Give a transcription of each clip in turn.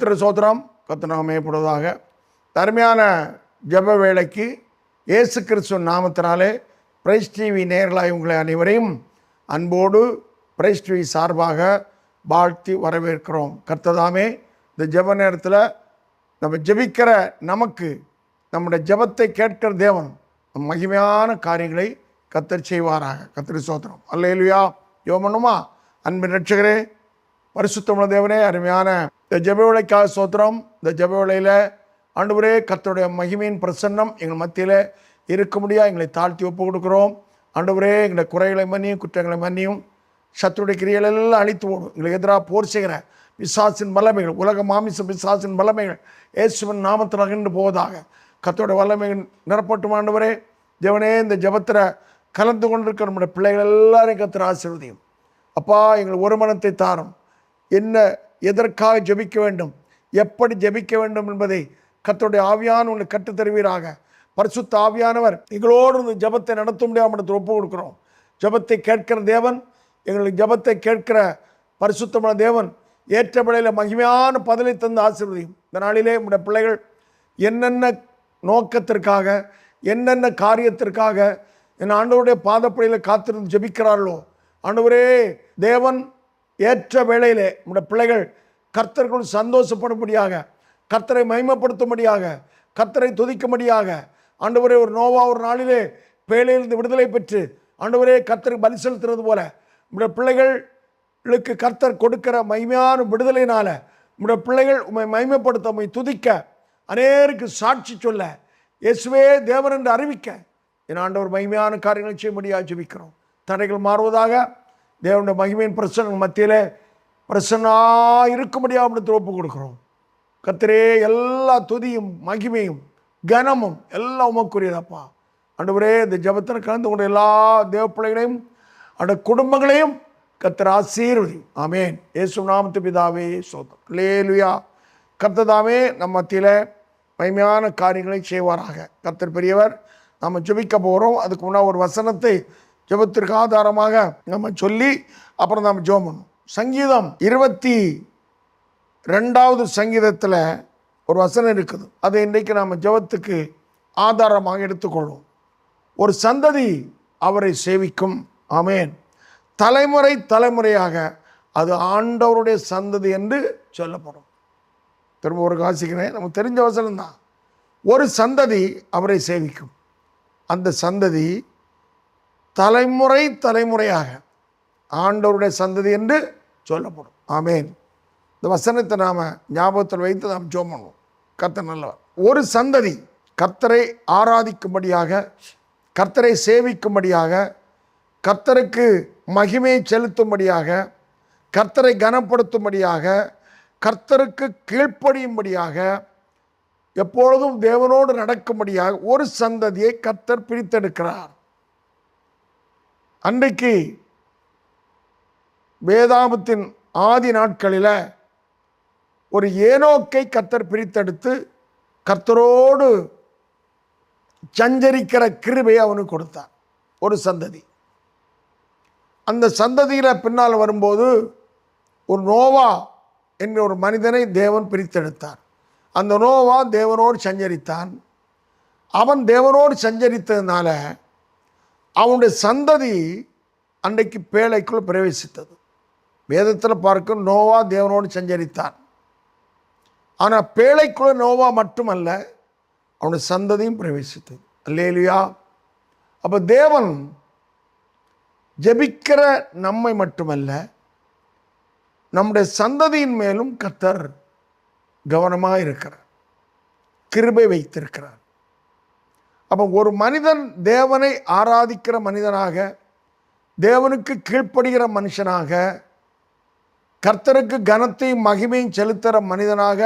கர்த்தர் சோத்திரம். கர்த்தர் நாமப்படுவதாக. அருமையான ஜெப வேளைக்கு இயேசு கிறிஸ்துவ நாமத்தினாலே பிரைஸ் டிவி நேயர்களாய் உங்களை அனைவரையும் அன்போடு பிரைஸ் டிவி சார்பாக வாழ்த்தி வரவேற்கிறோம். கர்த்ததாமே இந்த ஜெப நேரத்தில் நம்ம ஜெபிக்கிற நமக்கு நம்முடைய ஜெபத்தை கேட்கிற தேவன் மகிமையான காரியங்களை கர்த்தர் செய்வாராக. கர்த்தர் சோத்திரம். அல்லேலூயா. ஜெபம் பண்ணுமா? அன்பின் ரட்சகரே, பரிசுத்தமுள்ள தேவனே, அருமையான இந்த ஜெப வேளைக்காக சோத்திரம். இந்த ஜெப வேளையில் ஆண்டவரே கர்த்தருடைய மகிமையின் பிரசன்னம் எங்கள் மத்தியில் இருக்க முடியாது எங்களை தாழ்த்தி ஒப்பு கொடுக்குறோம். ஆண்டவரே எங்களை குறைகளை மன்னியும், குற்றங்களை மன்னியும், சத்துருடைய கிரியைகளெல்லாம் அழித்து ஓடும். எங்களுக்கு எதிராக போர் செய்கிற பிசாசின் வல்லமைகள், உலக மாமிச பிசாசின் வல்லமைகள் இயேசுவின் நாமத்தில் அகன்று போவதாக. கர்த்தருடைய வல்லமைகள் நிரப்பட்டும். ஆண்டவரே தேவனே, இந்த ஜெபத்தில் கலந்து கொண்டிருக்கிற நம்முடைய பிள்ளைகள் எல்லாரையும் கர்த்தர் ஆசீர்வதியும். அப்பா, எங்கள் ஒரு மனத்தை தாரும். என்ன எதற்காக ஜெபிக்க வேண்டும், எப்படி ஜெபிக்க வேண்டும் என்பதை கர்த்தருடைய ஆவியானவர் உங்களுக்கு கற்றுத் தருவீராக. பரிசுத்த ஆவியானவர் எங்களோடு இந்த ஜெபத்தை நடத்த முடியாமல் ஒப்பு கொடுக்குறோம். ஜெபத்தை கேட்கிற தேவன், எங்களுக்கு ஜெபத்தை கேட்கிற பரிசுத்தமான தேவன் ஏற்ற வேளையில் மகிமையான பதிலை தந்து ஆசீர்வதியும். இந்த நாளிலே நம்முடைய பிள்ளைகள் என்னென்ன நோக்கத்திற்காக, என்னென்ன காரியத்திற்காக என் ஆண்டவருடைய பாதப்படியில் காத்திருந்து ஜெபிக்கிறார்களோ, ஆண்டவரே தேவன் ஏற்ற வேளையிலே நம்முடைய பிள்ளைகள் கர்த்தர்கள் சந்தோஷப்படும்படியாக, கர்த்தரை மகிமைப்படுத்தும்படியாக, கர்த்தரை துதிக்கும்படியாக, ஆண்டவரே ஒரு நோவா ஒரு நாளிலே பேழையிலிருந்து விடுதலை பெற்று ஆண்டவரே கர்த்தருக்கு பலி செலுத்துறது போல நம்முடைய பிள்ளைகளுக்கு கர்த்தர் கொடுக்கிற மகிமையான விடுதலையினால நம்முடைய பிள்ளைகள் உம்மை மகிமைப்படுத்த, உம்மை துதிக்க, அநேருக்கு சாட்சி சொல்ல, இயேசுவே தேவன் என்று அறிவிக்க என் ஆண்டவர் மகிமையான காரியங்களை செய்யும்படியாக ஜெபிக்கிறோம். தடைகள் மாறுவதாக. தேவனுடைய மகிமையின் பிரசன்னம் மத்தியிலே பிரசன்னாக இருக்கும்படியாக அப்படி ஒப்பு கொடுக்குறோம். கர்த்தரே, எல்லா துதியும் மகிமையும் கனமும் எல்லாம் உமக்குரியதப்பா. ஆண்டவரே இந்த ஜெபத்தில் கலந்து கொண்ட எல்லா தேவ பிள்ளைகளையும் அந்த குடும்பங்களையும் கர்த்தர் ஆசீர்வதி. ஆமேன். இயேசு நாமத்து பிதாவே சோதம். அல்லேலூயா. கர்த்ததாமே நம் மத்தியில் மகிமையான காரியங்களை செய்வாராக. கர்த்தர் பெரியவர். நாம் ஜெபிக்க போகிறோம். அதுக்கு முன்னாடி ஒரு வசனத்தை ஜெபத்திற்கு ஆதாரமாக நம்ம சொல்லி அப்புறம் நாம் ஜெபம் பண்ணணும். சங்கீதம் 22வது சங்கீதத்தில் ஒரு வசனம் இருக்குது. அதை இன்றைக்கு நாம் ஜெபத்துக்கு ஆதாரமாக எடுத்துக்கொள்வோம். ஒரு சந்ததி அவரை சேவிக்கும். ஆமேன். தலைமுறை தலைமுறையாக அது ஆண்டவருடைய சந்ததி என்று சொல்லப்படும். திரும்ப ஒரு வாசிக்கிறேன். நமக்கு தெரிஞ்ச வசனம் தான். ஒரு சந்ததி அவரை சேவிக்கும். அந்த சந்ததி தலைமுறை தலைமுறையாக ஆண்டவருடைய சந்ததி என்று சொல்லப்படும். ஆமேன். இந்த வசனத்தை நாம் ஞாபகத்தில் வைத்து நாம் ஜெபம் பண்ணுவோம். கர்த்தர் நல்லவர். ஒரு சந்ததி கர்த்தரை ஆராதிக்கும்படியாக, கர்த்தரை சேவிக்கும்படியாக, கர்த்தருக்கு மகிமை செலுத்தும்படியாக, கர்த்தரை கனப்படுத்தும்படியாக, கர்த்தருக்கு கீழ்ப்படியும்படியாக, எப்பொழுதும் தேவனோடு நடக்கும்படியாக ஒரு சந்ததியை கர்த்தர் பிரித்தெடுக்கிறார். அன்றைக்கு வேதாகமத்தின் ஆதி நாட்களில் ஒரு ஏனோக்கை கர்த்தர் பிரித்தெடுத்து கர்த்தரோடு சஞ்சரிக்கிற கிருபையை அவனுக்கு கொடுத்தார். ஒரு சந்ததி. அந்த சந்ததியில் பின்னால் வரும்போது ஒரு நோவா என்ற ஒரு மனிதனை தேவன் பிரித்தெடுத்தார். அந்த நோவா தேவனோடு சஞ்சரித்தான். அவன் தேவனோடு சஞ்சரித்ததுனால அவனுடைய சந்ததி அன்றைக்கு பேழைக்குள் பிரவேசித்தது. வேதத்தில் பார்க்கும் நோவா தேவனோடு சஞ்சரித்தான். ஆனால் பேழைக்குள்ள நோவா மட்டுமல்ல, அவனுடைய சந்ததியும் பிரவேசித்தது. அல்லேலூயா. அப்போ தேவன் ஜெபிக்கிற நம்மை மட்டுமல்ல, நம்முடைய சந்ததியின் மேலும் கர்த்தர் கவனமாக இருக்கிறார், கிருபை வைத்திருக்கிறார். அப்போ ஒரு மனிதன் தேவனை ஆராதிக்கிற மனிதனாக, தேவனுக்கு கீழ்ப்படுகிற மனுஷனாக, கர்த்தருக்கு கனத்தையும் மகிமையும் செலுத்துகிற மனிதனாக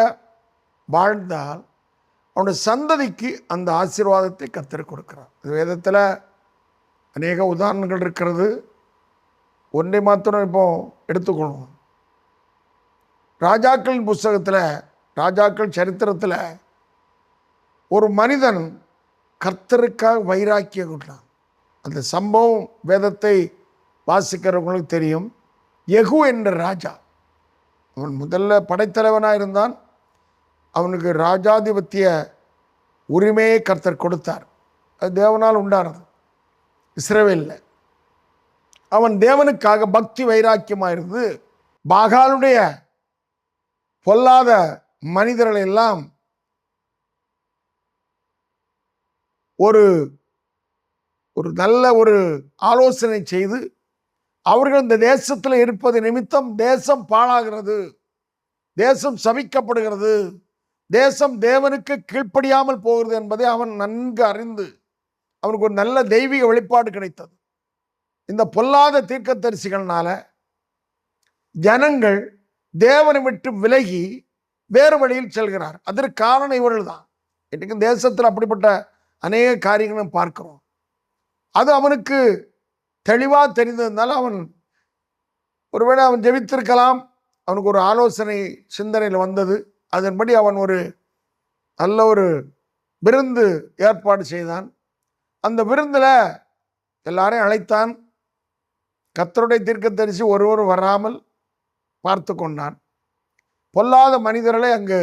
வாழ்ந்தால் அவனுடைய சந்ததிக்கு அந்த ஆசீர்வாதத்தை கர்த்தர் கொடுக்கிறார். வேதத்தில் அநேக உதாரணங்கள் இருக்கிறது. ஒன்றை மாத்திரம் இப்போ எடுத்துக்கொள்வோம். ராஜாக்களின் புஸ்தகத்தில், ராஜாக்கள் சரித்திரத்தில் ஒரு மனிதன் கர்த்தருக்காக வைராக்கியம் கொண்டான். அந்த சம்பவம் வேதத்தை வாசிக்கிறவங்களுக்கு தெரியும். யெகூ என்ற ராஜா, அவன் முதல்ல படைத்தலைவனாக இருந்தான். அவனுக்கு ராஜாதிபத்திய உரிமையை கர்த்தர் கொடுத்தார். அது தேவனால் உண்டானது. இஸ்ரவேலில் அவன் தேவனுக்காக பக்தி வைராக்கியமாக இருந்து பாகாலுடைய பொல்லாத மனிதர்களை எல்லாம் ஒரு நல்ல ஒரு ஆலோசனை செய்து அவர்கள் இந்த தேசத்தில் இருப்பது நிமித்தம் தேசம் பாழாகிறது, தேசம் சபிக்கப்படுகிறது, தேசம் தேவனுக்கு கீழ்ப்படியாமல் போகிறது என்பதை அவன் நன்கு அறிந்து அவனுக்கு ஒரு நல்ல தெய்வீக வெளிப்பாடு கிடைத்தது. இந்த பொல்லாத தீர்க்கதரிசிகள்னால ஜனங்கள் தேவனை விட்டு விலகி வேறு வழியில் செல்கிறார். அதற்கு காரணம் இவர்கள் தான். இன்றைக்கு தேசத்தில் அப்படிப்பட்ட அநேக காரியங்களும் பார்க்கிறோம். அது அவனுக்கு தெளிவாக தெரிந்ததுனால அவன் ஒருவேளை அவன் ஜெபித்திருக்கலாம். அவனுக்கு ஒரு ஆலோசனை சிந்தனையில் வந்தது. அதன்படி அவன் ஒரு நல்ல ஒரு விருந்து ஏற்பாடு செய்தான். அந்த விருந்தில் எல்லாரையும் அழைத்தான். கர்த்தருடைய தீர்க்கதரிசி ஒருவர் வராமல் பார்த்து கொண்டான். பொல்லாத மனிதர்களை அங்கு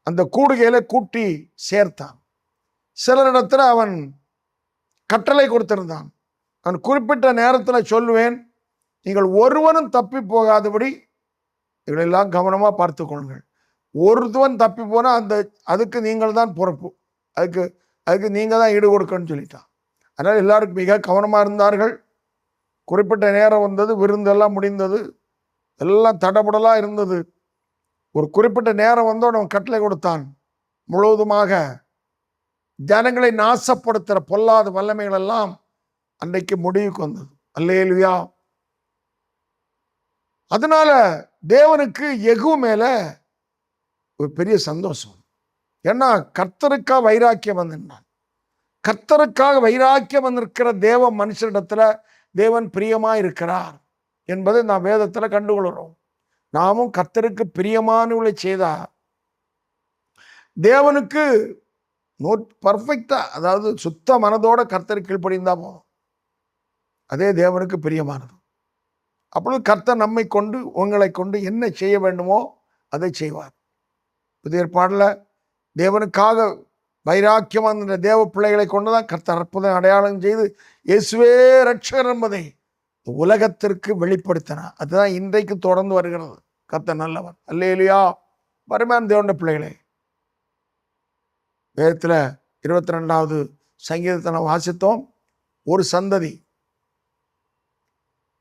அந்த கூடுகையில கூட்டி சேர்த்தான். சிலரிடத்தில் அவன் கட்டளை கொடுத்திருந்தான். நான் குறிப்பிட்ட நேரத்தில் சொல்லுவேன், நீங்கள் ஒருவனும் தப்பி போகாதபடி இவளெல்லாம் கவனமாக பார்த்து கொள்ளுங்கள். ஒருவன் தப்பி போனால் அதுக்கு நீங்கள் தான் பொறுப்பு, அதுக்கு நீங்கள் தான் ஈடு கொடுக்கணும்னு சொல்லிட்டான். அதனால் எல்லாருக்கும் மிக கவனமாக இருந்தார்கள். குறிப்பிட்ட நேரம் வந்தது, விருந்தெல்லாம் முடிந்தது, எல்லாம் தடபுடலாக இருந்தது. ஒரு குறிப்பிட்ட நேரம் வந்தோடு அவன் கட்டளை கொடுத்தான். முழுவதுமாக ஜனங்களை நாசப்படுத்துகிற பொல்லாத வல்லமைகள் எல்லாம் அன்றைக்கு முடிவுக்கு வந்தது. அல்லேலூயா. அதனால தேவனுக்கு யெகூ மேல ஒரு பெரிய சந்தோஷம். ஏன்னா கர்த்தருக்காக வைராக்கியம் வந்திருந்தான். கர்த்தருக்காக வைராக்கியம் வந்திருக்கிற தேவ மனுஷனிடத்துல தேவன் பிரியமா இருக்கிறார் என்பதை நாம் வேதத்துல கண்டுகொள்கிறோம். நாமும் கர்த்தருக்கு பிரியமானவர்களை செய்தா தேவனுக்கு பர்ஃபெக்டா, அதாவது சுத்த மனதோட கர்த்தருக்கு கீழ்ப்படிந்தா போதும். அதே தேவனுக்கு பிரியமானது. அப்பொழுது கர்த்தர் நம்மை கொண்டு உங்களை கொண்டு என்ன செய்ய வேண்டுமோ அதை செய்வார். புதிய ஏற்பாடுல தேவனுக்காக வைராக்கியமான தேவ பிள்ளைகளை கொண்டுதான் கர்த்தர் அற்புதம் அடையாளம் செய்து இயேசுவே ரட்சகர் என்பதை உலகத்திற்கு வெளிப்படுத்தினார். அதுதான் இன்றைக்கு தொடர்ந்து வருகிறது. கர்த்தர் நல்லவர். அல்லேலூயா. பரிமாண தேவனுடைய பிள்ளைகளே, வேதத்தில் 22வது சங்கீதத்தை நாம் வாசித்தோம். ஒரு சந்ததி,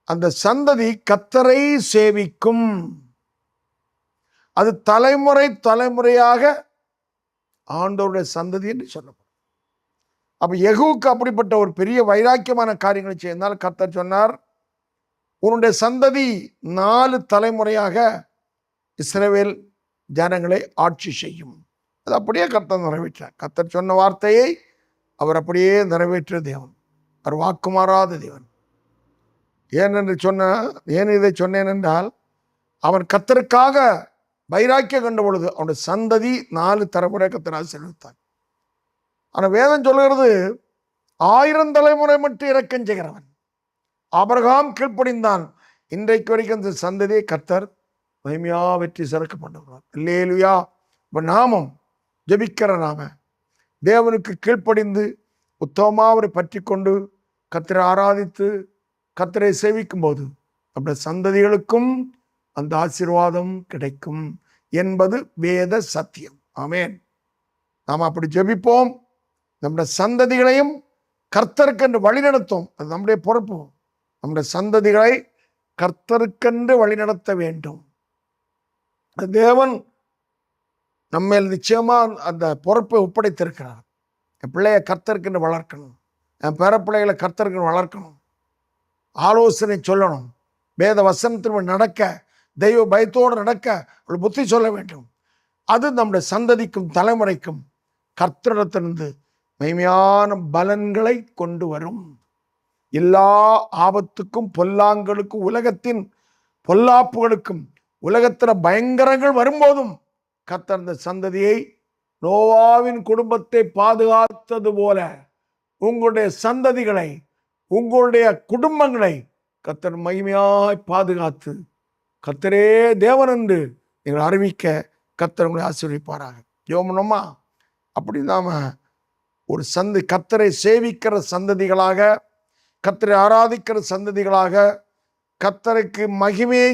அந்த சந்ததி கர்த்தரை சேவிக்கும். அது தலைமுறை தலைமுறையாக ஆண்டவருடைய சந்ததி என்று சொல்லப்படும். அப்ப யெகூவுக்கு அப்படிப்பட்ட ஒரு பெரிய வைராக்கியமான காரியங்களை செய்தால் கர்த்தர் சொன்னார், உன்னுடைய சந்ததி 4 தலைமுறையாக இஸ்ரவேல் ஜனங்களை ஆட்சி செய்யும். அது அப்படியே கர்த்தர் நிறைவேற்றார். கர்த்தர் சொன்ன வார்த்தையை அவர் அப்படியே நிறைவேற்றிய தேவன். அவர் வாக்கு மாறாத தேவன். ஏன் இதை சொன்னேன் என்றால், அவன் கர்த்தருக்காக வைராக்கியம் கண்ட பொழுது அவனுடைய சந்ததி 4 தலைமுறை கர்த்தர் ஆசீர்வதித்தார். ஆனால் வேதம் சொல்கிறது 1000 தலைமுறை மட்டும் இரக்கம் செய்கிறவன். ஆபிரகாம் கீழ்ப்படிந்தான். இன்றைக்கு வரைக்கும் அந்த சந்ததியை கர்த்தர் மகிமையா வெற்றி சிறக்க பண்ணுகிறார். அல்லேலூயா. இப்போ நாமும் ஜெபிக்கிற நாம தேவனுக்கு கீழ்ப்படிந்து உத்தமமாக அவரை பற்றி கொண்டு கர்த்தரை ஆராதித்து கர்த்தரை சேவிக்கும் போது நம்முடைய சந்ததிகளுக்கும் அந்த ஆசீர்வாதம் கிடைக்கும் என்பது வேத சத்தியம். ஆமென். நாம் அப்படி ஜெபிப்போம். நம்முடைய சந்ததிகளையும் கர்த்தருக்கென்று வழிநடத்தும். அது நம்முடைய பொறுப்பு. நம்முடைய சந்ததிகளை கர்த்தருக்கென்று வழிநடத்த வேண்டும். தேவன் நம்ம நிச்சயமா அந்த பொறுப்பை ஒப்படைத்திருக்கிறார். என் பிள்ளைய கர்த்தருக்கென்று வளர்க்கணும், என் பேர பிள்ளைகளை கர்த்தருக்கென்று வளர்க்கணும், ஆலோசனை சொல்லணும், வேத வசனத்தின் நடக்க, தெய்வ பயத்தோடு நடக்க ஒரு புத்தி சொல்ல வேண்டும். அது நம்முடைய சந்ததிக்கும் தலைமுறைக்கும் கர்த்தரிடத்திலிருந்து மகிமையான பலன்களை கொண்டு வரும். எல்லா ஆபத்துக்கும் பொல்லாங்களுக்கும் உலகத்தின் பொல்லாப்புகளுக்கும் உலகத்தில் பயங்கரங்கள் வரும்போதும் கர்த்தர் அந்த சந்ததியை நோவாவின் குடும்பத்தை பாதுகாத்தது போல உங்களுடைய சந்ததிகளை, உங்களுடைய குடும்பங்களை கர்த்தர் மகிமையாய் பாதுகாத்து கர்த்தரே தேவன் என்று நீங்கள் அறிவிக்க கர்த்தர் உங்களை ஆசீர்வதிப்பாராக. ஜெபம் பண்ணுமா? அப்படி நாம ஒரு கர்த்தரை சேவிக்கிற சந்ததிகளாக, கர்த்தரை ஆராதிக்கிற சந்ததிகளாக, கர்த்தருக்கு மகிமையை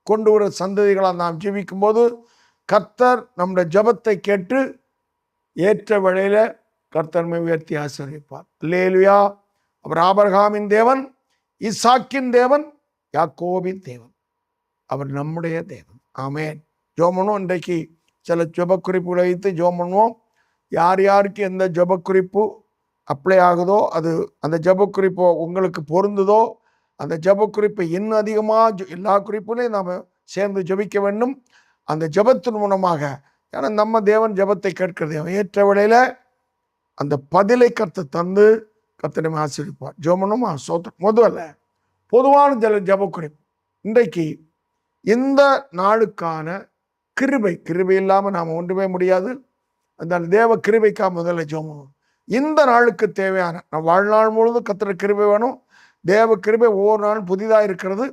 கொண்டு வர சந்ததிகளாக நாம் ஜெபிக்கும் போது கர்த்தர் நம்முடைய ஜெபத்தை கேட்டு ஏற்ற வேளையில கர்த்தர் உயர்த்தி ஆசீர்வதிப்பார். அல்லேலூயா. அவர் ஆபிரகாமின் தேவன், ஈசாக்கின் தேவன், யாக்கோபின் தேவன். அவர் நம்முடைய தேவன். ஆமென். ஜெபம் பண்ணுவோம். இன்றைக்கு சில ஜெபக்குறிப்புகளை வைத்து ஜெபம் பண்ணுவோம். யார் யாருக்கு எந்த ஜெபக்குறிப்பு அப்ளை ஆகுதோ, அது அந்த ஜெபக்குறிப்போ உங்களுக்கு பொருந்துதோ, அந்த ஜெபக்குறிப்பை இன்னும் அதிகமாக எல்லா குறிப்புகளையும் நாம் சேர்ந்து ஜெபிக்க வேண்டும். அந்த ஜெபத்தின் மூலமாக, ஏன்னா நம்ம தேவன் ஜெபத்தை கேட்கிறது ஏற்ற வேளையில அந்த பதிலை கர்த்தர் தந்து கர்த்தரை ஆசீர்வதிப்பார். ஜெபம் பண்ணுமா? முதல்ல பொதுவான ஜெபக்குறிப்பு. இன்றைக்கு இந்த நாளுக்கான கிருபை இல்லாமல் நாம் ஒன்றுமே முடியாது. அந்த தேவ கிருபைக்காக முதல்ல ஜெபம் பண்ணுவோம். இந்த நாளுக்கு தேவையான நம் வாழ்நாள் முழுவதும் கர்த்தர் கிருபை வேணும். தேவ கிருபை ஒவ்வொரு நாளும் புதிதாக இருக்கிறது.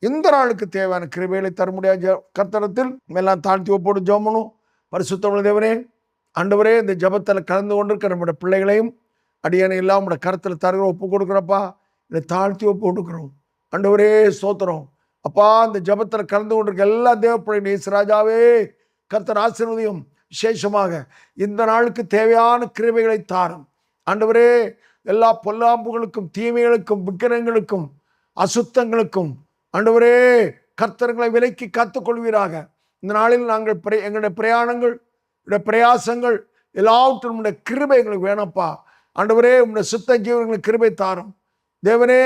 இந்த நாளுக்கு தேவையான கிருபைகளை தர முடியாத கர்த்தரத்தில் எல்லாம் தாழ்த்தி ஒப்போடு ஜெபம் பண்ணுவோம். பரிசுத்தமுள்ள தேவனே, ஆண்டவரே, இந்த ஜெபத்தில் கலந்து கொண்டிருக்கிற நம்முடைய பிள்ளைகளையும் அடியனை எல்லாம் நம்முடைய கருத்தில் தருகிறோம், ஒப்பு கொடுக்குறப்பா. இதை தாழ்த்தி ஒப்பு கொடுக்குறோம். ஆண்டவரே ஸ்தோத்திரம் அப்பா. இந்த ஜெபத்தில் கலந்து கொண்டிருக்க எல்லா தேவ பிள்ளைகளையும் ராஜாவே கர்த்தர் ஆசீர்வதியும். விசேஷமாக இந்த நாளுக்கு தேவையான கிருபைகளை தாரும் ஆண்டவரே. எல்லா பொல்லாம்புகளுக்கும், தீமைகளுக்கும், விக்கிரங்களுக்கும், அசுத்தங்களுக்கும் ஆண்டவரே கர்த்தர்களை விலைக்கு காத்துக்கொள்வீராக. இந்த நாளில் நாங்கள் எங்களுடைய பிரயாணங்கள், பிரயாசங்கள் எல்லாவற்றும் உங்களுடைய கிருபை எங்களுக்கு வேணப்பா. ஆண்டவரே, உங்களுடைய சுத்த ஜீவன்களுக்கு கிருபை தாரும் தேவனே.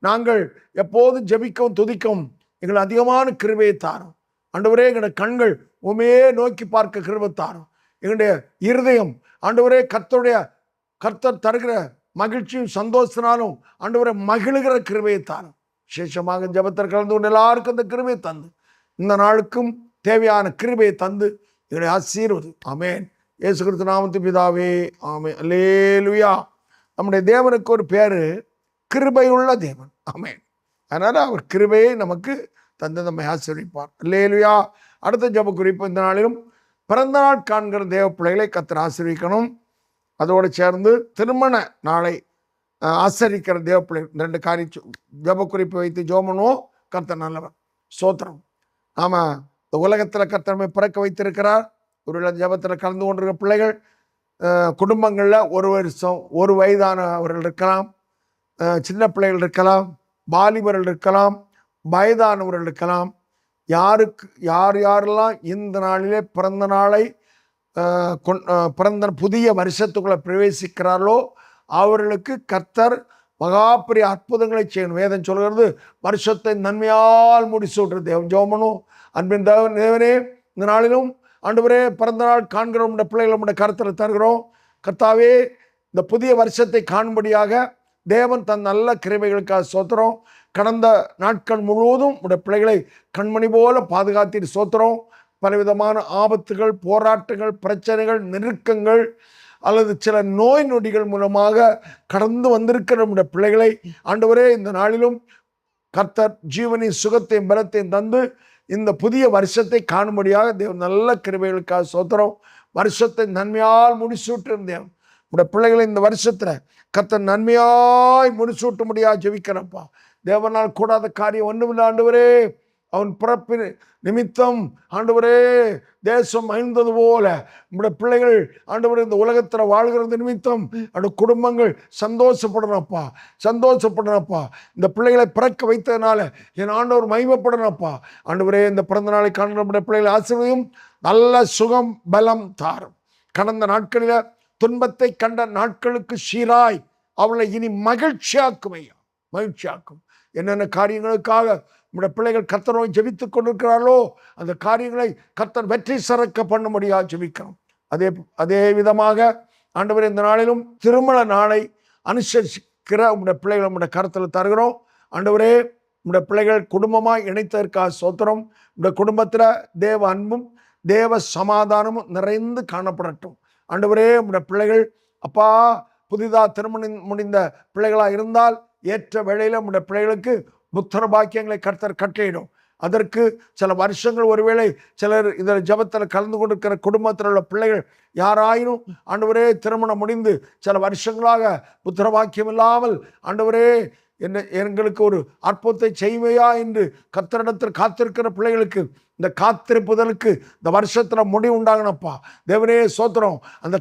நாங்கள் எப்போதும் ஜெபிக்கவும் துதிக்கவும் எங்களை அதிகமான கிருபையை தாரும் ஆண்டவரே. எங்களுடைய கண்கள் உண்மையே நோக்கி பார்க்க கிருபை தாரும். எங்களுடைய இருதயம் ஆண்டவரே கர்த்தர் தருகிற மகிழ்ச்சியும் சந்தோஷத்தினாலும் ஆண்டவரை மகிழுகிற கிருபையை தாரும். விசேஷமாக ஜெபத்தில் கலந்து கொண்டு எல்லாருக்கும் அந்த கிருபையை தந்து இந்த நாளுக்கும் தேவையான கிருபையை தந்து எங்களை ஆசீர்வது. ஆமென். இயேசு கிறிஸ்து நாமத்தில் பிதாவே, ஆமென். அல்லேலூயா. நம்முடைய தேவனுக்கு ஒரு பேரு கிருபையுள்ள தேவன். ஆமென். அதனால அவர் கிருபையை நமக்கு தந்து நம்மை ஆசீர்வதிப்பார். அல்லேலூயா. அடுத்த ஜெப குறிப்பு, இந்த நாளிலும் பிறந்த நாள் காண்கிற தேவ பிள்ளைகளை கர்த்தர் ஆசீர்வதிக்கணும். அதோடு சேர்ந்து திருமண நாளை ஆசரிக்கிற தேவ பிள்ளை 2 காரியம் ஜெப குறிப்பு வைத்து ஜெபம் பண்ணுவோம். கர்த்தர் நல்லவர். ஸ்தோத்திரம். ஆமாம், இந்த உலகத்தில் கர்த்தர் பிறக்க வைத்திருக்கிறார். ஒரு ஜெபத்தில் கலந்து கொண்டிருக்கிற பிள்ளைகள் குடும்பங்களில் 1 வருஷம் 1 வயதானவர்கள் இருக்கலாம், சின்ன பிள்ளைகள் இருக்கலாம், வாலிபர்கள் இருக்கலாம், வயதானவர்கள் இருக்கலாம். யாரெல்லாம் இந்த நாளிலே பிறந்த நாளை பிறந்த புதிய வருஷத்துக்குள்ளே பிரவேசிக்கிறார்களோ அவர்களுக்கு கர்த்தர் மகாபெரிய அற்புதங்களை செய்யணும். வேதம் சொல்கிறது, வருஷத்தை நன்மையால் முடிச்சு விட்டுரு தேவன். ஜெபமனும் அன்பின் தேவனே, இந்த நாளிலும் ஆண்டவரே பிறந்த நாள் காண்கிற நம்முடைய பிள்ளைகளை நம்முடைய கருத்தில் தருகிறோம். கர்த்தாவே, இந்த புதிய வருஷத்தை காணும்படியாக தேவன் தன் நல்ல கிருபைகளுக்காக ஸ்தோத்திரம். கடந்த நாட்கள் முழுவதும் உடைய பிள்ளைகளை கண்மணி போல பாதுகாத்திட்டு ஸ்தோத்திரம். பலவிதமான ஆபத்துகள், போராட்டங்கள், பிரச்சனைகள், நெருக்கங்கள் அல்லது சில நோய் நொடிகள் மூலமாக கடந்து வந்திருக்கிற நம்முடைய பிள்ளைகளை ஆண்டவரே இந்த நாளிலும் கர்த்தர் ஜீவனின் சுகத்தையும் பலத்தையும் தந்து இந்த புதிய வருஷத்தை காணும்படியாக தேவன் நல்ல கிருபைகளுக்காக ஸ்தோத்திரம். வருஷத்தை நன்மையால் முடிசூட்டிருந்தேன் உடைய பிள்ளைகளை இந்த வருஷத்தில் கர்த்தர் நன்மையாய் முடிசூட்ட முடியாது ஜெபிக்கிறப்பா. தேவனால் கூடாத காரியம் ஒன்றுமில்லை ஆண்டவரே. அவன் பிறப்பின் நிமித்தம் ஆண்டவரே தேசம் அழிந்தது போல நம்முடைய பிள்ளைகள் ஆண்டவரே இந்த உலகத்தில் வாழ்கிறது நிமித்தம் அந்த குடும்பங்கள் சந்தோஷப்படணும்ப்பா. இந்த பிள்ளைகளை பிறக்க வைத்ததுனால என் ஆண்டவர் மகிமைப்படணும்ப்பா. ஆண்டவரே, இந்த பிறந்த நாளை காண்கிற நம்முடைய பிள்ளைகளை ஆசீர்வதியும், நல்ல சுகம் பலம் தாரும். கடந்த நாட்களில் துன்பத்தை கண்ட நாட்களுக்கு சீராய் அவளை இனி மகிழ்ச்சியாக்கும். என்னென்ன காரியங்களுக்காக நம்முடைய பிள்ளைகள் கர்த்தரை ஜெபித்துக் கொண்டிருக்கிறார்களோ அந்த காரியங்களை கர்த்தர் வெற்றி சிறக்க பண்ண முடியாது ஜெபிக்கிறோம். அதே விதமாக ஆண்டவர் இந்த நாளிலும் திருமண நாளை அனுசரிக்கிற உங்களுடைய பிள்ளைகளை நம்முடைய கருத்தில் தருகிறோம். ஆண்டவரே, நம்முடைய பிள்ளைகள் குடும்பமாக இணைத்ததற்காக ஸ்தோத்திரம். இந்த குடும்பத்தில் தேவ அன்பும் தேவ சமாதானமும் நிறைந்து காணப்படட்டும். ஆண்டவரே, நம்முடைய பிள்ளைகள் அப்பா புதிதாக திருமணம் முடிந்த பிள்ளைகளாக இருந்தால் ஏற்ற வேளையில் நம்முடைய பிள்ளைகளுக்கு புத்திர பாக்கியங்களை கர்த்தர் கட்டளையிடும். அதற்கு சில வருஷங்கள், ஒருவேளை சிலர் இதில் ஜபத்தில் கலந்து கொண்டிருக்கிற குடும்பத்தில் உள்ள பிள்ளைகள் யாராயினும் ஆண்டவரே திருமணம் முடிந்து சில வருஷங்களாக புத்திரவாக்கியம் இல்லாமல் ஆண்டவரே எங்களுக்கு ஒரு அற்புதத்தை செய்வையா என்று கர்த்தரிடத்தில் காத்திருக்கிற பிள்ளைகளுக்கு இந்த காத்திருப்புதலுக்கு இந்த வருஷத்தில் முடிவு உண்டாகணப்பா. தேவனே சோத்திரம். அந்த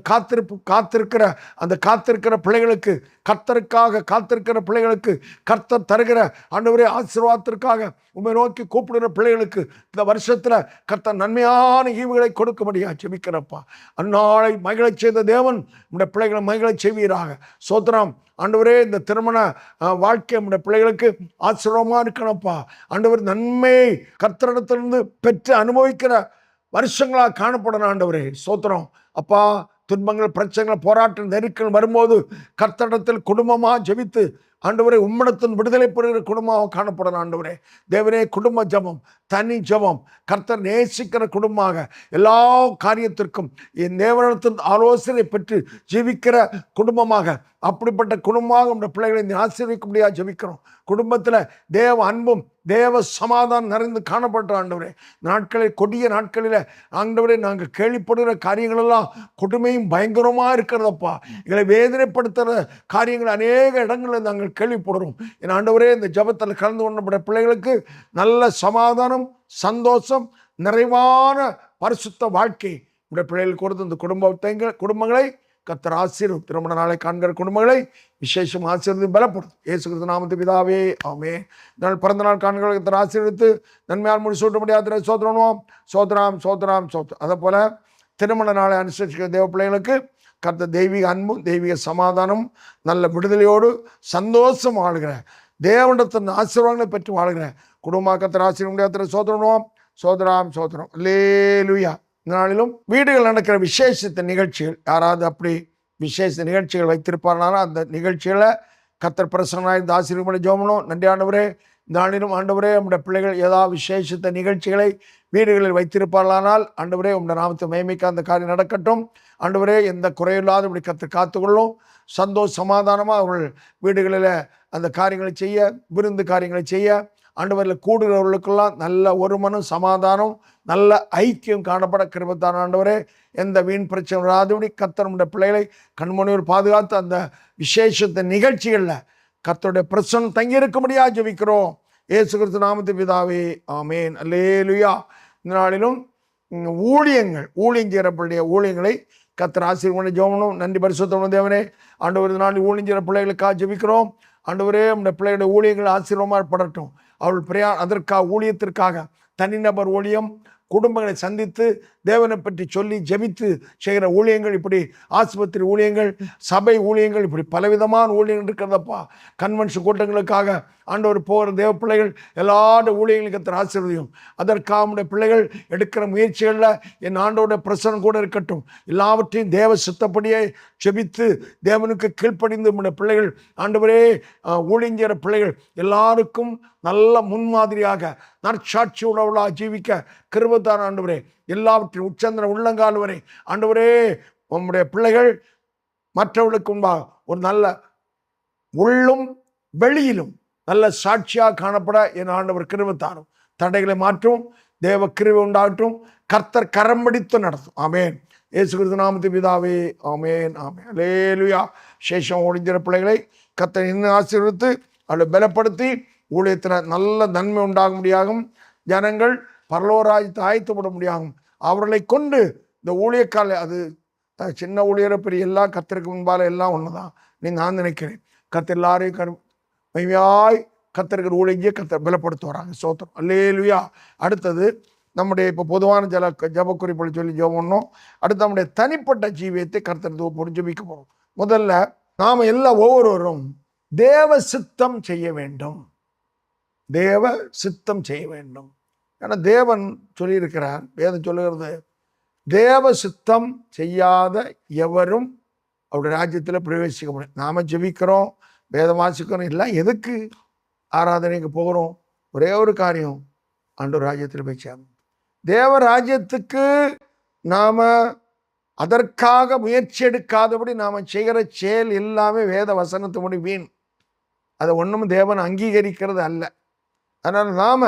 காத்திருக்கிற பிள்ளைகளுக்கு, கர்த்தருக்காக காத்திருக்கிற பிள்ளைகளுக்கு கர்த்தர் தருகிற ஆண்டவரே ஆசீர்வாதத்திற்காக உம்மை நோக்கி கூப்பிடுகிற பிள்ளைகளுக்கு இந்த வருஷத்தில் கர்த்தர் நன்மையான ஈவுகளை கொடுக்கும்படியா ஜெபிக்கிறப்பா. அந்நாளை மகிழ செய்த தேவன் நம்முடைய பிள்ளைகளை மகிழ செய்வீராக. சோத்திரம். ஆண்டவரே இந்த திருமண வாழ்க்கை நம்முடைய பிள்ளைகளுக்கு ஆசீர்வாதமா இருக்கணும்ப்பா. ஆண்டவர் நன்மை கர்த்தரிடத்திலிருந்து பெற்று அனுபவிக்கிற வருஷங்களாக காணப்படணும். ஆண்டவரே சோத்திரம். அப்பா, துன்பங்கள், பிரச்சனைகள், போராட்டம், நெருக்கல் வரும்போது கர்த்தரிடத்தில் குடும்பமாக ஜெபித்து ஆண்டவரே உம்மிடத்தின் விடுதலை பெறுகிற குடும்பமாக காணப்படணும். ஆண்டவரே தேவனே, குடும்ப ஜபம், தனி ஜபம், கர்த்தர் நேசிக்கிற குடும்பமாக எல்லா காரியத்திற்கும் என் தேவனிடத்தின் ஆலோசனை பெற்று ஜீவிக்கிற குடும்பமாக, அப்படிப்பட்ட குடும்பமாக உடைய பிள்ளைகளை ஆசீர்வதிக்க முடியாது ஜெபிக்கிறோம். குடும்பத்தில் தேவ அன்பும் தேவ சமாதானம் நிறைந்து காணப்பட்ட ஆண்டவரே, நாட்களில் கொடிய நாட்களில் ஆண்டவரே நாங்கள் கேள்விப்படுகிற காரியங்களெல்லாம் கொடுமையும் பயங்கரமாக இருக்கிறதப்பா. எங்களை வேதனைப்படுத்துகிற காரியங்கள் அநேக இடங்களில் நாங்கள் கேள்விப்படுறோம். என் ஆண்டவரே, இந்த ஜபத்தில் கலந்து கொண்ட பிள்ளைகளுக்கு நல்ல சமாதானம், சந்தோஷம், நிறைவான பரிசுத்த வாழ்க்கை உடைய பிள்ளைகளுக்கு கொடுத்து இந்த குடும்பங்களை கர்த்தர் ஆசீர்வதித்து திருமண நாளை காண்கிற குடும்பங்களை விசேஷம் ஆசீர்வதி பலப்படுத்தும். இயேசு கிறிஸ்து நாமத்து பிதாவே ஆமென். நாள் பிறந்த நாள் காண்கிற கர்த்தர் ஆசீர்வதித்து நன்மையால் முடிசூட்ட முடியாத சோதரணுவோம். சோதராம் சோதராம் சோத்திரம். அதை போல திருமண நாளை அனுசரிக்கிற தேவ பிள்ளைகளுக்கு கர்த்தர் தெய்வீக அன்பும் தெய்வீக சமாதானம், நல்ல விடுதலையோடு சந்தோஷம் வாழ்கிற தேவனிடத்தின் ஆசீர்வாதங்களை பெற்று வாழ்கிற குடும்ப கர்த்தர் ஆசீர்வாதம் முடியாத சோதரணுவோம். சோதராம் சோதரம். அல்லேலூயா. இந்த நாளிலும் வீடுகள் நடக்கிற விசேஷத்த நிகழ்ச்சிகள், யாராவது அப்படி விசேஷ நிகழ்ச்சிகள் வைத்திருப்பார்களானா அந்த நிகழ்ச்சிகளை கர்த்தர் பிரசன்னாய் இந்த ஆசீர்வாதம் ஜெபம். நன்றி ஆண்டவரே. இந்த நாளிலும் ஆண்டவரே, நம்முடைய பிள்ளைகள் ஏதாவது விசேஷத்த நிகழ்ச்சிகளை வீடுகளில் வைத்திருப்பார்களானால் ஆண்டவரே, உங்களுடைய நாமத்தை மகிமைக்க அந்த காரியம் நடக்கட்டும். ஆண்டவரே, எந்த குறையில்லாத இப்படி கர்த்தர் காத்துக்கொள்ளும். சந்தோஷ சமாதானமாக அவர்கள் வீடுகளில் அந்த காரியங்களை செய்ய, விருந்து காரியங்களை செய்ய, ஆண்டவரில் கூடுகிறவர்களுக்கெல்லாம் நல்ல ஒரு மனம் சமாதானம், நல்ல ஐக்கியம் காணப்பட கிருபைத்தான ஆண்டவரே. எந்த வீண் பிரச்சனை வராதபடி கர்த்தர் நம்முடைய பிள்ளைகளை கண்மணியோடு பாதுகாத்து அந்த விசேஷத்த நிகழ்ச்சிகளில் கர்த்தருடைய பிரசன்னம் தங்கியிருக்க முடியாது ஜெபிக்கிறோம். இயேசு கிறிஸ்து நாமத்து பிதாவே ஆமென். அல்லேலூயா. இந்த நாளிலும் ஊழியம் செய்கிறப்படைய ஊழியங்களை கர்த்தர் ஆசீர்வாதம் ஜெபம். நன்றி பரிசுத்த தேவனே. ஆண்டவர் இந்த நாளில் ஊழியம் செய்கிற பிள்ளைகளுக்காக ஜெபிக்கிறோம். ஆண்டவரே, நம்முடைய பிள்ளைகளுடைய ஊழியங்கள் ஆசீர்வாதமாக படட்டும். அவள் அதற்காக ஊழியத்திற்காக தனிநபர் ஊழியம், குடும்பங்களை சந்தித்து தேவனை பற்றி சொல்லி ஜெபித்து செய்கிற ஊழியங்கள், இப்படி ஆஸ்பத்திரி ஊழியங்கள், சபை ஊழியங்கள், இப்படி பலவிதமான ஊழியங்கள் இருக்கிறதப்பா. கன்வென்ஷன் கூட்டங்களுக்காக ஆண்டவர் போகிற தேவ பிள்ளைகள் எல்லாரோட ஊழியர்களுக்கு கர்த்தர் ஆசீர்வதியும். அதற்காக நம்முடைய பிள்ளைகள் எடுக்கிற முயற்சிகளில் என் ஆண்டோட பிரசனம் கூட இருக்கட்டும். எல்லாவற்றையும் தேவ சித்தப்படியே ஜெபித்து தேவனுக்கு கீழ்ப்படிந்து நம்முடைய பிள்ளைகள் ஆண்டவரே ஊழியங்கிற பிள்ளைகள் எல்லாருக்கும் நல்ல முன்மாதிரியாக நற்சாட்சி உள்ளவர்களாக ஜீவிக்க கிருபைத்தான ஆண்டவரே. எல்லாவற்றையும் உச்சந்திர உள்ளங்கால் வரை ஆண்டவரே, உம்முடைய பிள்ளைகள் மற்றவர்களுக்கு முன்பாக ஒரு நல்ல உள்ளும் வெளியிலும் நல்ல சாட்சியாக காணப்பட என் ஆண்டவர் கிருபைத்தாரும். தடைகளை மாற்றும், தேவ கிருபை உண்டாகட்டும். கர்த்தர் கரம் பிடித்து நடத்தும். ஆமென். இயேசு கிறிஸ்து நாமத்து பிதாவே ஆமென் ஆமென். அல்லேலூயா. சேஷம் ஒழிஞ்சிற பிள்ளைகளை கர்த்தர் இன்னும் ஆசீர்வதித்து அவளை பலப்படுத்தி ஊழியத்தில் நல்ல நன்மை உண்டாக முடியாகும். ஜனங்கள் பரலோராஜ்யத்தை ஆயத்தப்பட முடியாகும். அவர்களை கொண்டு இந்த ஊழியக்கால, அது சின்ன ஊழியரை பெரிய எல்லாம் கர்த்தருக்கு முன்பால் எல்லாம் ஒன்று தான் நான் நினைக்கிறேன். கர்த்தர் எல்லாரையும் மைமையாய் கர்த்தருக்கு ஊழியங்கிய கர்த்தர் பலப்படுத்த வராங்க. சோத்திரம். அல்லேலூயா. அடுத்தது நம்முடைய இப்போ பொதுவான ஜப குறிப்புகளை சொல்லி ஜெபம் பண்ணோம். அடுத்து நம்முடைய தனிப்பட்ட ஜீவியத்தை கர்த்தர் போட்டு ஜெபிக்க போகிறோம். முதல்ல நாம் எல்லாம் ஒவ்வொருவரும் தேவ சித்தம் செய்ய வேண்டும். தேவ சித்தம் செய்ய வேண்டும். ஏன்னா தேவன் சொல்லியிருக்கிறார், வேதம் சொல்லுகிறது, தேவ சித்தம் செய்யாத எவரும் அவருடைய ராஜ்யத்தில் பிரவேசிக்க முடியும். நாம் ஜெபிக்கிறோம், வேதம் வாசிக்கிறோம், எல்லாம் எதுக்கு? ஆராதனைக்கு போகிறோம். ஒரே ஒரு காரியம், ஆண்டவர் ராஜ்யத்தில் போய் சேரணும். தேவ ராஜ்யத்துக்கு நாம் அதற்காக முயற்சி எடுக்காதபடி நாம் செய்கிற செயல் எல்லாமே வேத வசனத்து வீண். அதை ஒன்றும் தேவன் அங்கீகரிக்கிறது அல்ல. அதனால் நாம்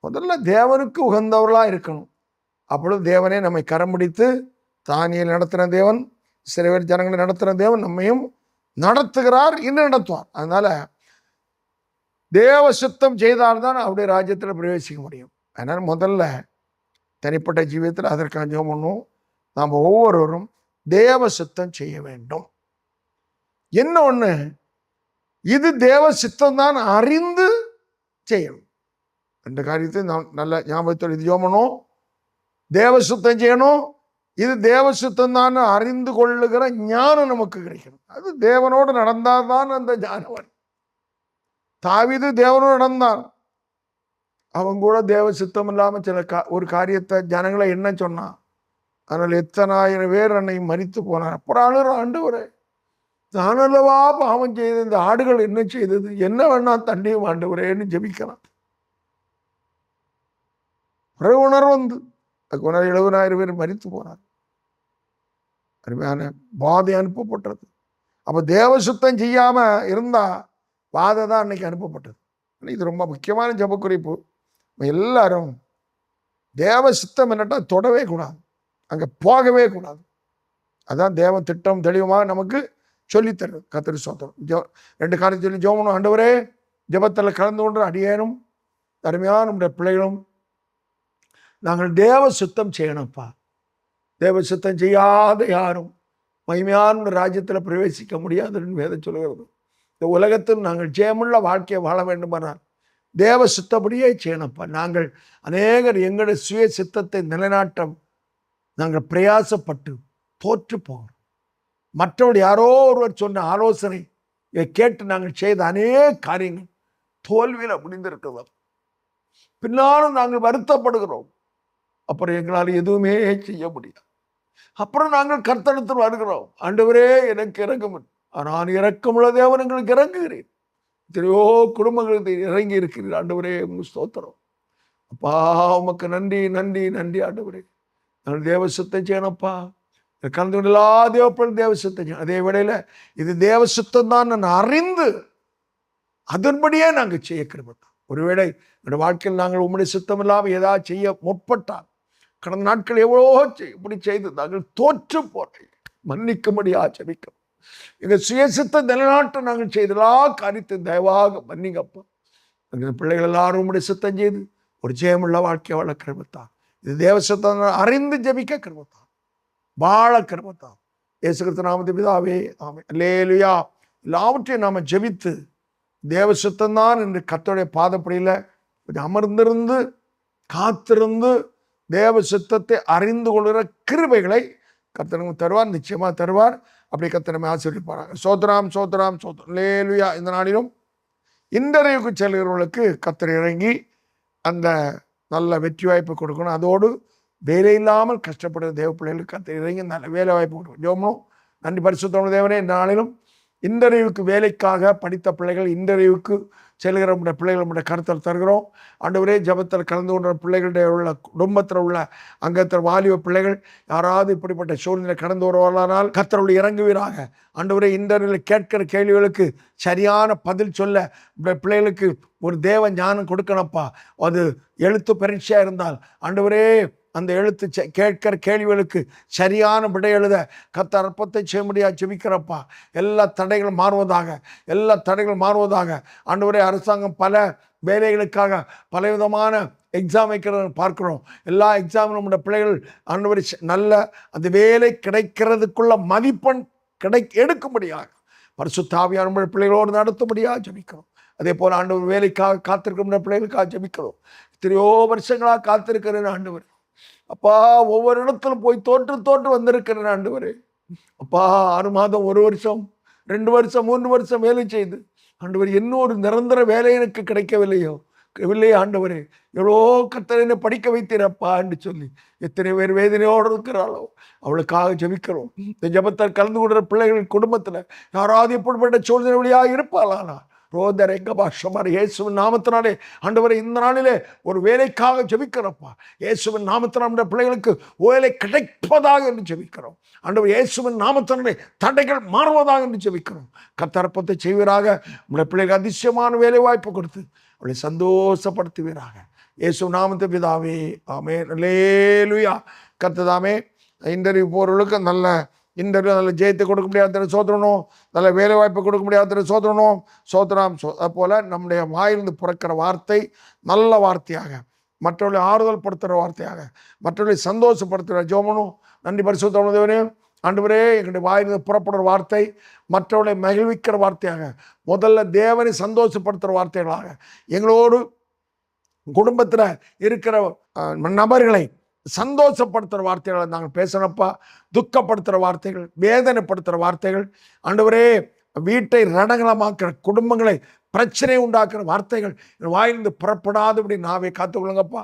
முதல்ல தேவனுக்கு உகந்தவர்களாக இருக்கணும். அப்பொழுது தேவனே நம்மை கரம் பிடித்து தானியேல் நடத்தின தேவன், சிறுவர் ஜனங்களை நடத்தின தேவன் நம்மையும் நடத்துகிறார், இன்னும் நடத்துவார். அதனால தேவ சுத்தம் செய்தால்தான் அவருடைய ராஜ்யத்தில் பிரவேசிக்க முடியும். அதனால் முதல்ல தனிப்பட்ட ஜீவியத்தில் அதற்காக ஜெபம் பண்ணுவோம். நாம் ஒவ்வொருவரும் தேவ சுத்தம் செய்ய வேண்டும். என்ன ஒன்று, இது தேவ சித்தம் தான் அறிந்து செய்யணும். ரெண்டு காரியத்தை நாம் நல்ல ஞாபகத்தோடு இது ஜெபம் பண்ணுவோம். தேவ சுத்தம் செய்யணும், இது தேவ சுத்தம் தான் அறிந்து கொள்ளுகிற ஞானம் நமக்கு கிடைக்கணும். அது தேவனோடு நடந்தால்தான் அந்த ஞானம். தாவீது தேவனோடு நடந்தான், அவன் கூட தேவ சித்தம் இல்லாமல் சில ஒரு காரியத்தை ஜனங்களை என்ன சொன்னான். அதனால் எத்தனாயிரம் பேர் என்னை மரித்து போனார். அப்புறம் அழுற, ஆண்டவரே தானல்லவா பாவம் செய்து, இந்த ஆடுகள் என்ன செய்தது, என்ன வேணா தண்ணியும் ஆண்டவரேன்னு ஜெபிக்கிறான். உணர்வு வந்து அதுக்கு 70,000 பேர் மரித்து போனார். அருமையான வாதை அனுப்பப்பட்டது. அப்போ தேவ சுத்தம் செய்யாம இருந்தா வாதை தான் அன்னைக்கு அனுப்பப்பட்டது. இது ரொம்ப முக்கியமான ஜெப குறிப்பு. எல்லாரும் தேவ சித்தம் என்னட்டா தொடவே கூடாது, அங்கே போகவே கூடாது. அதான் தேவ திட்டம் தெளிவாக நமக்கு சொல்லித்தருது. கர்த்தருக்கு ஸ்தோத்திரம். 2 காரியம் சொல்லி ஜெபம். ஆண்டவரே, ஜெபத்தில் கலந்து கொண்டு அடியேனும் அருமையான நம்முடைய பிள்ளைகளும் நாங்கள் தேவ சுத்தம் செய்யணும்ப்பா. தேவ சுத்தம் செய்யாத யாரும் மகிமையான ராஜ்யத்தில் பிரவேசிக்க முடியாதுன்னு வேதம் சொல்லுகிறது. இந்த உலகத்தில் நாங்கள் ஜெயமுள்ள வாழ்க்கையை வாழ வேண்டுமானால் தேவ சுத்தப்படியே செய்யணும்ப்பா. நாங்கள் அநேகர் எங்களுடைய சுய சித்தத்தை நிலைநாட்டம் நாங்கள் பிரயாசப்பட்டு தோற்று போகிறோம். மற்றவர்கள் யாரோ ஒருவர் சொன்ன ஆலோசனை இதை கேட்டு நாங்கள் செய்த அநேக காரியங்கள் தோல்வியில் முடிந்திருக்கிறோம். பின்னாலும் நாங்கள் வருத்தப்படுகிறோம். அப்புறம் எங்களால் எதுவுமே செய்ய முடியாது. அப்புறம் நாங்கள் கர்த்தரிடத்தில் வருகிறோம், ஆண்டவரே எனக்கு இறங்கும். நான் இரக்கமுள்ள தேவன், எங்களுக்கு இறங்குகிறேன். எத்தனையோ குடும்பங்களுக்கு இறங்கி இருக்கிறீர் ஆண்டவரே, உங்களுக்கு ஸ்தோத்திரம். அப்பா, உமக்கு நன்றி நன்றி நன்றி ஆண்டவரே. நாங்கள் தேவ சுத்தம் செய்யணும்ப்பா. கலந்து எல்லா தேவப்படும் தேவ சுத்தம் செய்யணும். அதே வேளையில் இது தேவ சுத்தம் தான் நான் அறிந்து அதன்படியே நாங்கள் செய்ய கிருபைதான். ஒருவேளை என்னுடைய வாழ்க்கையில் நாங்கள் உம்முடைய சுத்தம் இல்லாமல் ஏதாவது செய்ய முற்பட்டால், கடந்த நாட்கள் எவ்வளோ இப்படி செய்து நாங்கள் தோற்று போறேன், மன்னிக்கும்படியா ஜெபிக்கும். எங்கள் சுயசித்த நிலைநாட்ட நாங்கள் செய்த எல்லா காரியத்தை தயவாக மன்னிங்கப்பா. எங்கள் பிள்ளைகள் எல்லாரும் உம்முடைய சுத்தம் செய்து ஒரு ஜெயமுள்ள வாழ்க்கையை வாழ கிருபைத்தான். இது தேவ சுத்தம் அறிந்து ஜெபிக்க கிருபைத்தான், வாழ கிருபைத்தான். இயேசு கிறிஸ்து நாமத்தில் பிதாவே, ஆமென். அல்லேலூயா. எல்லாவற்றையும் நாம ஜெபித்து தேவ சுத்தம்தான் என்று கர்த்தருடைய பாதப்படியில் கொஞ்சம் அமர்ந்திருந்து காத்திருந்து தேவ சுத்தத்தை அறிந்து கொள்கிற கிருபைகளை கர்த்தர் நமக்கு தருவார், நிச்சயமாக தருவார். அப்படி கர்த்தர் நம்மை ஆசீர்வதிப்பாராக. சோத்ராம் சோத்ராம் சோத்ரம். அல்லேலூயா. இந்த நாளிலும் இன்டர்வியூக்கு செல்கிறவர்களுக்கு கர்த்தர் இறங்கி அந்த நல்ல வெற்றி வாய்ப்பு கொடுக்கணும். அதோடு வேலை இல்லாமல் கஷ்டப்படுற தேவ பிள்ளைகளுக்கு கர்த்தர் இறங்கி நல்ல வேலை வாய்ப்பு கொடுக்கணும். ஜெபம். நன்றி பரிசுத்தமுள்ள தேவனே, இந்த நாளிலும் இன்டர்வியூக்கு வேலைக்காக படித்த பிள்ளைகள், இன்டர்வியூக்கு செல்கிற நம்முடைய பிள்ளைகள் நம்முடைய கருத்தில் தருகிறோம். ஆண்டவரே, ஜபத்தில் கலந்து கொண்ட பிள்ளைகளுடைய உள்ள குடும்பத்தில் உள்ள அங்கத்தில் வாலிப பிள்ளைகள் யாராவது இப்படிப்பட்ட சூழ்நிலை கடந்து வருவானால் கர்த்தர் இறங்குவீராக. ஆண்டவரே, இன்டர்வியூவில் கேட்கிற கேள்விகளுக்கு சரியான பதில் சொல்ல பிள்ளைகளுக்கு ஒரு தேவ ஞானம் கொடுக்கணும்ப்பா. அது எழுத்து பரீட்சையாக இருந்தால் ஆண்டவரே, அந்த எழுத்து கேட்கிற கேள்விகளுக்கு சரியான விடை எழுத கர்த்தர் அற்புதத்தை செய்ய முடியாது ஜெபிக்கிறப்பா. எல்லா தடைகளும் மாறுவதாக, எல்லா தடைகளும் மாறுவதாக. ஆண்டவரே, அரசாங்கம் பல வேலைகளுக்காக பலவிதமான எக்ஸாம் வைக்கிறத பார்க்குறோம். எல்லா எக்ஸாமும் நம்முடைய பிள்ளைகள் ஆண்டவரே நல்ல அந்த வேலை கிடைக்கிறதுக்குள்ள மதிப்பெண் எடுக்கும்படியாக பரிசுத்த ஆவியானவர் நம்முடைய பிள்ளைகளோடு நடத்தும்படியாக ஜெபிக்கிறோம். அதே போல் ஆண்டவர் வேலைக்காக காத்திருக்கிற பிள்ளைகளுக்காக ஜெபிக்கிறோம். எத்தனையோ வருஷங்களாக காத்திருக்கிறேன் ஆண்டவர். அப்பா, ஒவ்வொரு இடத்திலும் போய் தோற்று வந்திருக்கிறேன் ஆண்டவரே. அப்பா, 6 மாதம், 1 வருஷம், 2 வருஷம், 3 வருஷம் வேலை செய்து ஆண்டவர் இன்னொரு நிரந்தர வேலை எனக்கு கிடைக்கவில்லையோ ஆண்டவரே. எவ்வளோ கர்த்தர் என்னை படிக்க வைத்தீரப்பா என்று சொல்லி எத்தனை பேர் வேதனையோடு இருக்கிறாளோ அவளுக்காக ஜெபிக்கிறோம். இந்த ஜெபத்தில் கலந்து கொள்கிற பிள்ளைகள் குடும்பத்தில் யாராவது எப்படிப்பட்ட சூழ்நிலை வழியாக இருப்பாளானா ரோதர் எங்கபாஷமார் இயேசுவின் நாமத்தினாலே ஆண்டவரை இந்த நாளிலே ஒரு வேலைக்காக ஜெபிக்கிறப்பா. இயேசுவின் நாமத்தினால பிள்ளைகளுக்கு வேலை கிடைப்பதாக என்று ஜெபிக்கிறோம். ஆண்டவர் இயேசுவின் நாமத்தினாலே தடைகள் மாறுவதாக என்று ஜெபிக்கிறோம். கர்த்தரப்பத்தை செய்வீராக. நம்முடைய பிள்ளைகளுக்கு அதிசயமான வேலை வாய்ப்பு கொடுத்து அவளை சந்தோஷப்படுத்துவீராக. இயேசு நாமத்து பிதாவே ஆமென். அல்லேலூயா. கர்த்ததாமே இன்டர்வியூ போகிறவர்களுக்கு நல்ல இன்டர்வியூ நல்ல ஜெயத்தை கொடுக்க முடியாத சோதரணும், நல்ல வேலை வாய்ப்பை கொடுக்க முடியாத சோதரணும். சோதராம் அதுபோல் நம்முடைய வாயிலிருந்து பிறக்கிற வார்த்தை நல்ல வார்த்தையாக, மற்றவர்களை ஆறுதல் படுத்துகிற வார்த்தையாக, மற்றவர்களை சந்தோஷப்படுத்துகிற ஜோமனும். நன்றி பரிசுத்தமான தேவனே. ஆண்டவரே, எங்களுடைய வாயிலிருந்து புறப்படுற வார்த்தை மற்றவர்களை மகிழ்விக்கிற வார்த்தையாக, முதல்ல தேவனை சந்தோஷப்படுத்துகிற வார்த்தைகளாக, எங்களோடு குடும்பத்தில் இருக்கிற நபர்களை சந்தோஷப்படுத்துகிற வார்த்தைகளை நாங்கள் பேசணும்ப்பா. துக்கப்படுத்துகிற வார்த்தைகள், வேதனைப்படுத்துகிற வார்த்தைகள், ஆண்டவரே வீட்டை ரணகலமாக்குற, குடும்பங்களை பிரச்சனை உண்டாக்குற வார்த்தைகள் என் வாயிலிருந்து புறப்படாதபடி நாவை காத்துக்கொள்ளுங்கப்பா.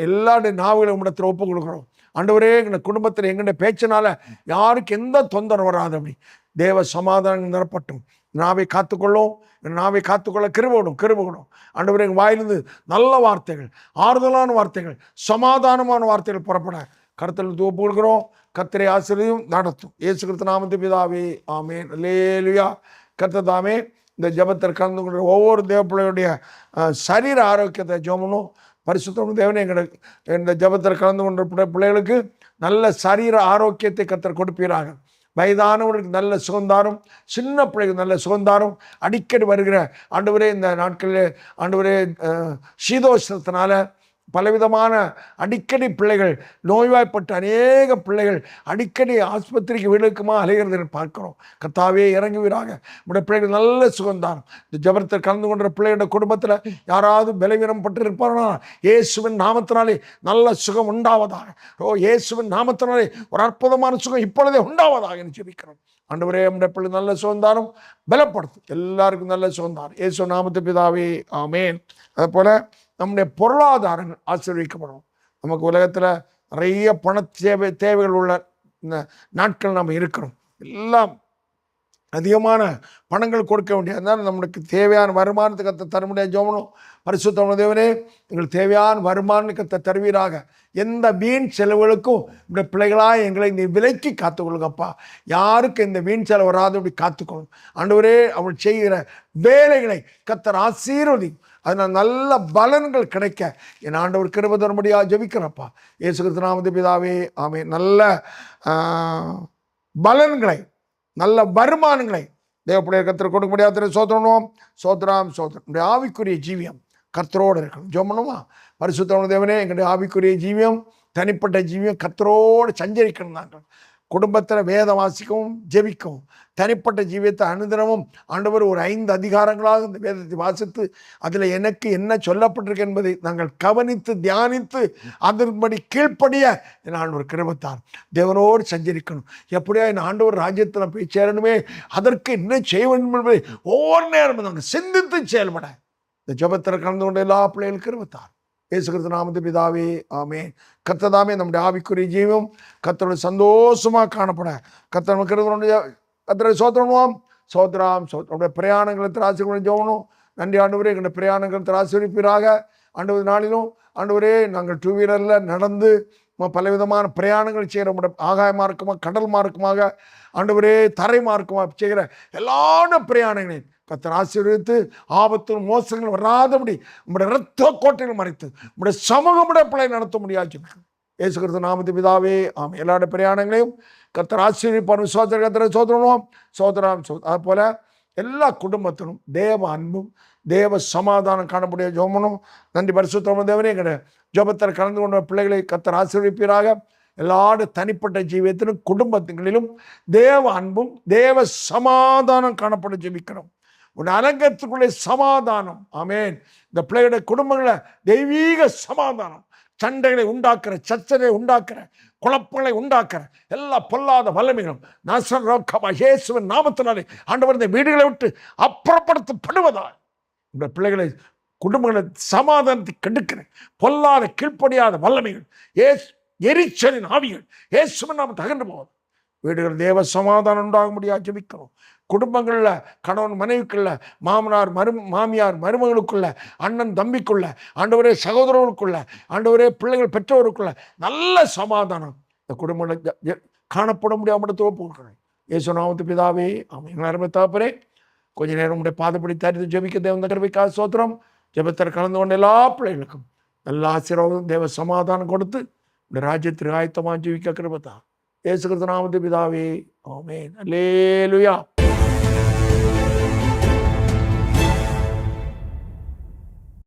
எல்லாருடைய நாவுகளை உம்மிடத்தில் ஒப்புக் கொடுக்குறோம். ஆண்டவரே, எங்கள் குடும்பத்தில் எங்களுடைய பேச்சினால யாருக்கு எந்த தொந்தரவு வராதபடி தேவ சமாதானம் நிரப்பட்டும். நாவை காத்துக்கொள்ளும், நாவை காத்துக்கொள்ள கிருபைப்படும். ஆண்டவரே, எங்கள் வாயிலிருந்து நல்ல வார்த்தைகள், ஆறுதலான வார்த்தைகள், சமாதானமான வார்த்தைகள் புறப்பட கருத்தில் ஒப்புக் கொடுக்கிறோம். கர்த்தரை ஆசீர்வதியும் நடத்தும். இயேசு கிறிஸ்து நாமத்தில் பிதாவே ஆமென். அல்லேலூயா. கர்த்தர் தாமே இந்த ஜெபத்தில் கலந்து கொண்ட ஒவ்வொரு தேவ பிள்ளையுடைய சரீர ஆரோக்கியத்தை ஜெபமும் பரிசுத்தமும் தேவனே, எங்களுக்கு இந்த ஜெபத்தில் கலந்து கொண்ட பிள்ளைகளுக்கு நல்ல சரீர ஆரோக்கியத்தை கர்த்தர் கொடுப்பீராக. வயதானவர்களுக்கு நல்ல சுகந்தாரும், சின்ன பிள்ளைகளுக்கு நல்ல சுகந்தாரும். அடிக்கடி வருகிற ஆண்டவரே, இந்த நாட்களில் ஆண்டவரே சீதோஷ்ணத்தினால பலவிதமான அடிக்கடி பிள்ளைகள் நோய்வாய்ப்பட்டு அநேக பிள்ளைகள் அடிக்கடி ஆஸ்பத்திரிக்கு வீடுக்குமா அலைகிறது பார்க்கிறோம். கர்த்தாவே இறங்குவீராக. நம்முடைய பிள்ளைகள் நல்ல சுகந்தாரம். இந்த ஜெபத்தில் கலந்து கொண்ட பிள்ளைகளோட குடும்பத்தில் யாராவது பலவீனம் பட்டு இருப்பார்களா, இயேசுவின் நாமத்தினாலே நல்ல சுகம் உண்டாவதாக. இயேசுவின் நாமத்தினாலே ஒரு அற்புதமான சுகம் இப்பொழுதே உண்டாவதாக என்று ஜெபிக்கிறோம். ஆண்டவரே, நம்முடைய பிள்ளை நல்ல சுகந்தாரம் பலப்படுத்தும். எல்லாருக்கும் நல்ல சுகந்தாரம். இயேசு நாமத்து பிதாவே ஆமென். அதுபோல நம்முடைய பொருளாதாரங்கள் ஆசீர்வதிக்கப்படும். நமக்கு உலகத்தில் நிறைய பண தேவைகள் உள்ள இந்த நாட்கள் நாம் இருக்கிறோம். எல்லாம் அதிகமான பணங்கள் கொடுக்க வேண்டியதுனால நம்மளுக்கு தேவையான வருமானத்தை கத்த தர முடியாது. ஜோமனும் பரிசுத்தமான தேவனே, எங்களுக்கு தேவையான வருமானம் கத்த தருவீராக. எந்த வீண் செலவுகளுக்கும் இந்த பிள்ளைகளாக எங்களை நீ விலைக்கு காத்துக்கொள்ளுங்கப்பா. யாருக்கு இந்த வீண் செலவு வராதபடி காத்துக்கொள்ளும். ஆண்டவரே, அவள் செய்கிற வேலைகளை கத்தர் ஆசீர்வதி. அதனால் நல்ல பலன்கள் கிடைக்க என் ஆண்டவர் கிருபை தரும்படியாக ஜெபிக்கிறப்பா. இயேசு கிறிஸ்து நாமத்தில் பிதாவே ஆமென். நல்ல பலன்களை, நல்ல வருமானங்களை தேவப்புடைய கர்த்தர் கொடுக்க முடியாத சோதரணும். சோதராம் சோதரம் ஆவிக்குரிய ஜீவியம் கர்த்தரோடு இருக்கணும். ஜோமனுமா பரிசுத்தமான தேவனே, எங்களுடைய ஆவிக்குரிய ஜீவியம், தனிப்பட்ட ஜீவியம் கர்த்தரோடு சஞ்சரிக்கணும். நாங்கள் குடும்பத்தில் வேத வாசிக்கவும் ஜெபிக்கவும், தனிப்பட்ட ஜீவியத்தை அனுதினமும் ஆண்டவர் ஒரு 5 அதிகாரங்களாக இந்த வேதத்தை வாசித்து அதில் எனக்கு என்ன சொல்லப்பட்டிருக்கு என்பதை நாங்கள் கவனித்து தியானித்து அதன்படி கீழ்ப்படிய என் ஆண்டவர் கிருபைத்தார். தேவனோடு சஞ்சரிக்கணும். எப்படியா என் ஆண்டவர் ராஜ்யத்தில் போய் சேரணுமே, அதற்கு என்ன செய்ய வேண்டும் என்பதை ஒவ்வொரு நேரமும் நாங்கள் சிந்தித்து செயல்பட இந்த ஜெபத்தில் கலந்து கொண்ட எல்லா பிள்ளைகளுக்கு கிருபைத்தார். இயேசு கிறிஸ்து நாமத்தில் பிதாவே ஆமென். கர்த்ததாமே நம்முடைய ஆவிக்குரிய ஜீவம் கர்த்தருடைய சந்தோஷமாக காணப்பட கர்த்தர் கர்த்தரை சோத்திரணுவோம். சோத்ராம் நம்முடைய பிரயாணங்களை ஆசீர்வதிக்க ஜெபணும். நன்றி ஆண்டவரே, எங்களுடைய பிரயாணங்களை ஆசீர்வதிப்பீராக. ஆண்டவர் நாளிலும் ஆண்டவரே, நாங்கள் 2 வீலரில் நடந்து பலவிதமான பிரயாணங்கள் செய்கிற ஆகாய மார்க்கமாக, கடல் மார்க்கமாக, ஆண்டவரே தரை மார்க்கமாக செய்கிற எல்லா பிரயாணங்களையும் கர்த்தர் ஆசீர்வதித்து ஆபத்தும் மோசங்கள் வராதபடி உங்களுடைய இரத்த கோட்டையில் மறைத்து உங்களுடைய சமூகமுடைய பிள்ளை நடத்த முடியாது. இயேசு கிறிஸ்து நாமத்தில் பிதாவே ஆமென். எல்லாருடைய பிரயாணங்களையும் கர்த்தர் ஆசீர்வதிப்பார். விசுவாச கர்த்தரை சோதரணும். சோதராம் அதுபோல எல்லா குடும்பத்திலும் தேவ அன்பும் தேவ சமாதானம் காணக்கூடிய ஜெபமும். நன்றி பரிசுத்தமான தேவனே, எங்களுடைய ஜெபத்தில் கலந்து கொண்ட பிள்ளைகளை கர்த்தர் ஆசீர்வதிப்பீராக. எல்லாருடைய தனிப்பட்ட ஜீவியத்திலும் குடும்பங்களிலும் தேவ அன்பும் தேவ சமாதானம் காணப்பட ஜெபிக்கிறோம். உன் அரங்கத்துக்குள்ளே சமாதானம். ஆமென். இந்த பிள்ளைகளுடைய குடும்பங்களை தெய்வீக சமாதானம், சண்டைகளை உண்டாக்குற, சர்ச்சைகளை உண்டாக்குற, குழப்பங்களை உண்டாக்குற எல்லா பொல்லாத வல்லமைகளும் இயேசுவின் நாமத்தினாலே ஆண்டவர் இந்த வீடுகளை விட்டு அப்புறப்படுத்தப்படுவதால் இந்த பிள்ளைகளை குடும்பங்களை சமாதானத்தை கெடுக்கிற பொல்லாத கீழ்ப்படியாத வல்லமைகள், எரிச்சலின் ஆவிகள் இயேசுவின் நாமத்தை அகன்று போவது. வீடுகள் தேவ சமாதானம் உண்டாக முடியாது ஜெபிக்கிறோம். குடும்பங்களில் கணவன் மனைவிக்குள்ள, மாமனார் மாமியார் மருமகளுக்குள்ள, அண்ணன் தம்பிக்குள்ள, ஆண்டவரே சகோதரர்களுக்குள்ள, ஆண்டவரே பிள்ளைகள் பெற்றோருக்குள்ள நல்ல சமாதானம் இந்த குடும்பங்களை காணப்பட முடியாமல் தோப்புக்கிறேன். இயேசு நாமத்து பிதாவே ஆமென். அருமை தகப்பனே, கொஞ்ச நேரம் உடைய பாதப்படி தரித்து ஜெபிக்க தேவன் கிருபைக்காக ஸ்தோத்திரம். ஜெபத்தில் கலந்து கொண்ட எல்லா பிள்ளைகளுக்கும் நல்ல ஆசீர்வாதம் தேவ சமாதானம் கொடுத்து இந்த ராஜ்யத்திற்கு ஆயத்தமாக ஜீவிக்க கிருபை தாரும். இயேசு கிறிஸ்து நாமத்தில் பிதாவே, ஆமென். அல்லேலூயா.